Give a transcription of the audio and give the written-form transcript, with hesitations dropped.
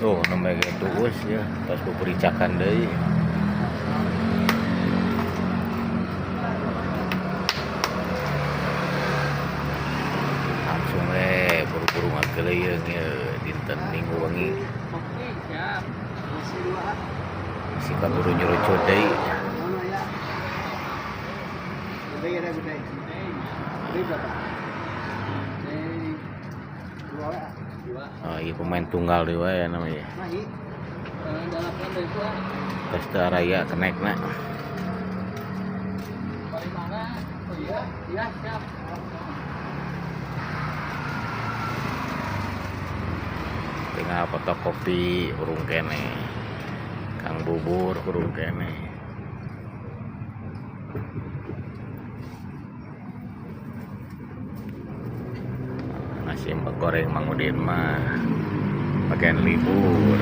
Oh, namanya tuus ya, pas bericakan deui. Langsung buru-buru ngageleung ya dinten Minggu wengi. Oke, siap. Si kaburu nyurucut deui. Oh, iya pemain tunggal deui ya namanya. Dalapan dari gua. Pesta raya kenekna. Dari mana? Oh iya, iya siap. Tinggal fotokopi urung kene. Kang Bubur urung kene. Nasi goreng Mang Udin mah bagian libur.